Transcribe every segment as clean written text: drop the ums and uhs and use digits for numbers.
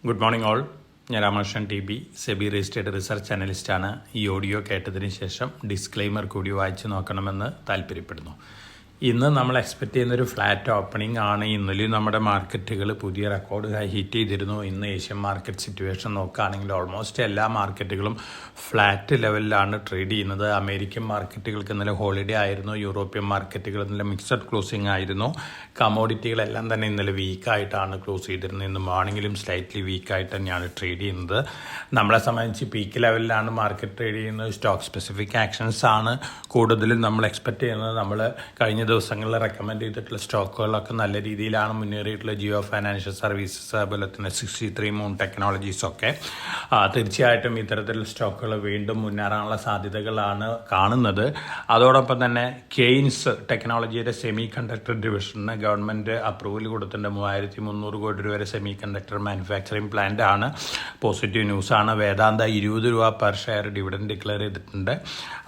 Good morning all. ഞാൻ Ramakrishnan T B, SEBI registered research അനലിസ്റ്റാണ്. ഈ ഓഡിയോ കേട്ടതിന് ശേഷം ഡിസ്ക്ലെയിമർ കൂടി വായിച്ച് നോക്കണമെന്ന് താല്പര്യപ്പെടുന്നു. ഇന്ന് നമ്മൾ എക്സ്പെക്റ്റ് ചെയ്യുന്നൊരു ഫ്ലാറ്റ് ഓപ്പണിംഗ് ആണ്. ഇന്നലെയും നമ്മുടെ മാർക്കറ്റുകൾ പുതിയ റെക്കോർഡ് ഹൈ ഹിറ്റ് ചെയ്തിരുന്നു. ഇന്ന് ഏഷ്യൻ മാർക്കറ്റ് സിറ്റുവേഷൻ നോക്കുകയാണെങ്കിൽ ഓൾമോസ്റ്റ് എല്ലാ മാർക്കറ്റുകളും ഫ്ലാറ്റ് ലെവലിലാണ് ട്രേഡ് ചെയ്യുന്നത്. അമേരിക്കൻ മാർക്കറ്റുകൾക്ക് ഇന്നലെ ഹോളിഡേ ആയിരുന്നു. യൂറോപ്യൻ മാർക്കറ്റുകൾ ഇന്നലെ മിക്സഡ് ക്ലോസിംഗ് ആയിരുന്നു. കമോഡിറ്റികളെല്ലാം തന്നെ ഇന്നലെ വീക്കായിട്ടാണ് ക്ലോസ് ചെയ്തിരുന്നത്. ഇന്ന് മോർണിംഗിലും സ്ലൈറ്റ്ലി വീക്കായിട്ട് തന്നെയാണ് ട്രേഡ് ചെയ്യുന്നത്. നമ്മളെ സംബന്ധിച്ച് പീക്ക് ലെവലിലാണ് മാർക്കറ്റ് ട്രേഡ് ചെയ്യുന്നത്. സ്റ്റോക്ക് സ്പെസിഫിക് ആക്ഷൻസ് ആണ് കൂടുതലും നമ്മൾ എക്സ്പെക്റ്റ് ചെയ്യുന്നത്. നമ്മൾ കഴിഞ്ഞ ദിവസങ്ങളിൽ റെക്കമെൻഡ് ചെയ്തിട്ടുള്ള സ്റ്റോക്കുകളൊക്കെ നല്ല രീതിയിലാണ് മുന്നേറിയിട്ടുള്ള. ജിയോ ഫൈനാൻഷ്യൽ സർവീസസ്, അതുപോലെ തന്നെ 63 മൂൺ ടെക്നോളജീസൊക്കെ തീർച്ചയായിട്ടും ഇത്തരത്തിലുള്ള സ്റ്റോക്കുകൾ വീണ്ടും മുന്നേറാനുള്ള സാധ്യതകളാണ് കാണുന്നത്. അതോടൊപ്പം തന്നെ കെയ്ൻസ് ടെക്നോളജിയുടെ സെമി കണ്ടക്ടർ ഡിവിഷന് ഗവൺമെൻറ് അപ്രൂവൽ കൊടുത്തിട്ടുണ്ട്. 3300 കോടി രൂപ വരെ സെമി കണ്ടക്ടർ മാനുഫാക്ചറിങ് പ്ലാന്റ് ആണ്. പോസിറ്റീവ് ന്യൂസാണ്. വേദാന്ത 20 രൂപ പെർ ഷെയർ ഡിവിഡൻഡ് ഡിക്ലെയർ ചെയ്തിട്ടുണ്ട്.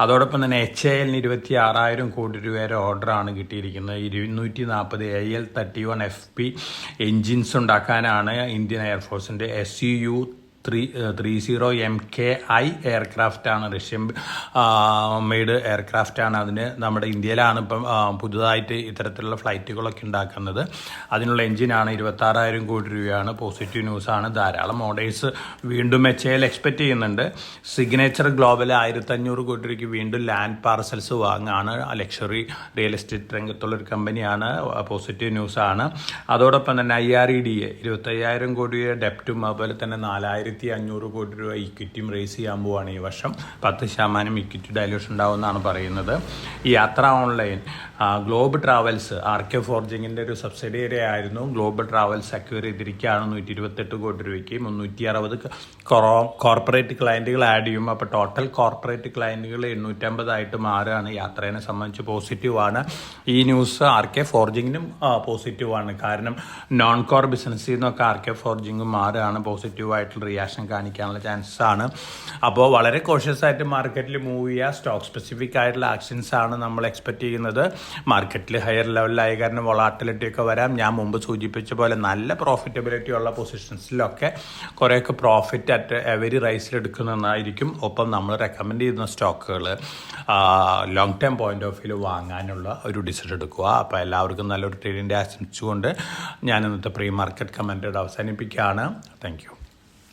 അതോടൊപ്പം തന്നെ HAL 26,000 കോടി രൂപ വരെ ഓർഡറാണ് കിട്ടിയിരിക്കുന്നത്. 240 AL-31 FP എൻജിൻസ് ഉണ്ടാക്കാനാണ് ഇന്ത്യൻ എയർഫോഴ്സിൻ്റെ SU 30 MKI എയർക്രാഫ്റ്റാണ്. റഷ്യൻ മെയ്ഡ് എയർക്രാഫ്റ്റാണ്. അതിന് നമ്മുടെ ഇന്ത്യയിലാണ് ഇപ്പം പുതുതായിട്ട് ഇത്തരത്തിലുള്ള ഫ്ലൈറ്റുകളൊക്കെ ഉണ്ടാക്കുന്നത്. അതിനുള്ള എൻജിനാണ്. 26,000 കോടി രൂപയാണ്. പോസിറ്റീവ് ന്യൂസാണ്. ധാരാളം ഓർഡേഴ്സ് വീണ്ടും HAL എക്സ്പെക്റ്റ് ചെയ്യുന്നുണ്ട്. സിഗ്നേച്ചർ ഗ്ലോബൽ 1,500 കോടി രൂപയ്ക്ക് വീണ്ടും ലാൻഡ് പാർസൽസ് വാങ്ങാണ്. ലക്ഷറി റിയൽ എസ്റ്റേറ്റ് രംഗത്തുള്ളൊരു കമ്പനിയാണ്. പോസിറ്റീവ് ന്യൂസാണ്. അതോടൊപ്പം തന്നെ IREDA 25,000 കോടി രൂപ ഡെപ്റ്റും അതുപോലെ തന്നെ 4,500 കോടി രൂപ ഇക്വിറ്റിയും റേസ് ചെയ്യാൻ പോവുകയാണ് ഈ വർഷം. 10% ഇക്വിറ്റി ഡൈല്യൂഷൻ ഉണ്ടാവുമെന്നാണ് പറയുന്നത്. ഈ യാത്ര ഓൺലൈൻ ഗ്ലോബ് ട്രാവൽസ് RK ഫോർജിങ്ങിൻ്റെ ഒരു സബ്സിഡിയറി ആയിരുന്നു. ഗ്ലോബ് ട്രാവൽസ് അക്വയർ ചെയ്തിരിക്കുകയാണ് 128 കോടി രൂപയ്ക്ക്. 360 കോർപ്പറേറ്റ് ക്ലയൻറ്റുകൾ ആഡ് ചെയ്യും. അപ്പോൾ ടോട്ടൽ കോർപ്പറേറ്റ് ക്ലയൻറ്റുകൾ 850 ആയിട്ട് മാറുകയാണ്. യാത്രയെ സംബന്ധിച്ച് പോസിറ്റീവാണ്. ഈ ന്യൂസ് RK ഫോർജിങ്ങിനും പോസിറ്റീവാണ്. കാരണം നോൺ കോർ ബിസിനസ്സിൽ നിന്നൊക്കെ RK ഫോർജിങ് മാറുകയാണ്. പോസിറ്റീവായിട്ടുള്ള റിയാക്ഷൻ കാണിക്കാനുള്ള ചാൻസസ് ആണ്. അപ്പോൾ വളരെ കോഷ്യസ് ആയിട്ട് മാർക്കറ്റിൽ മൂവ് ചെയ്യുക. സ്റ്റോക്ക് സ്പെസിഫിക് ആയിട്ടുള്ള ആക്ഷൻസ് ആണ് നമ്മൾ എക്സ്പെക്റ്റ് ചെയ്യുന്നത്. മാർക്കറ്റിൽ ഹയർ ലെവലിലായ കാരണം വൊളാറ്റിലിറ്റി ഒക്കെ വരാം. ഞാൻ മുമ്പ് സൂചിപ്പിച്ച പോലെ നല്ല പ്രോഫിറ്റബിലിറ്റി ഉള്ള പൊസിഷൻസിലൊക്കെ കുറേയൊക്കെ പ്രോഫിറ്റ് അറ്റ് എവരി റൈസിൽ എടുക്കുന്നതായിരിക്കും. ഒപ്പം നമ്മൾ റെക്കമെൻഡ് ചെയ്യുന്ന സ്റ്റോക്കുകൾ long term point of view വാങ്ങാനുള്ള ഒരു ഡിസിഷൻ എടുക്കുക. അപ്പോൾ എല്ലാവർക്കും നല്ലൊരു ട്രേഡിൻ്റെ ആശംസിച്ചുകൊണ്ട് ഞാൻ ഇന്നത്തെ പ്രീ മാർക്കറ്റ് കമൻറ്റ് അവസാനിപ്പിക്കുകയാണ്. Thank you.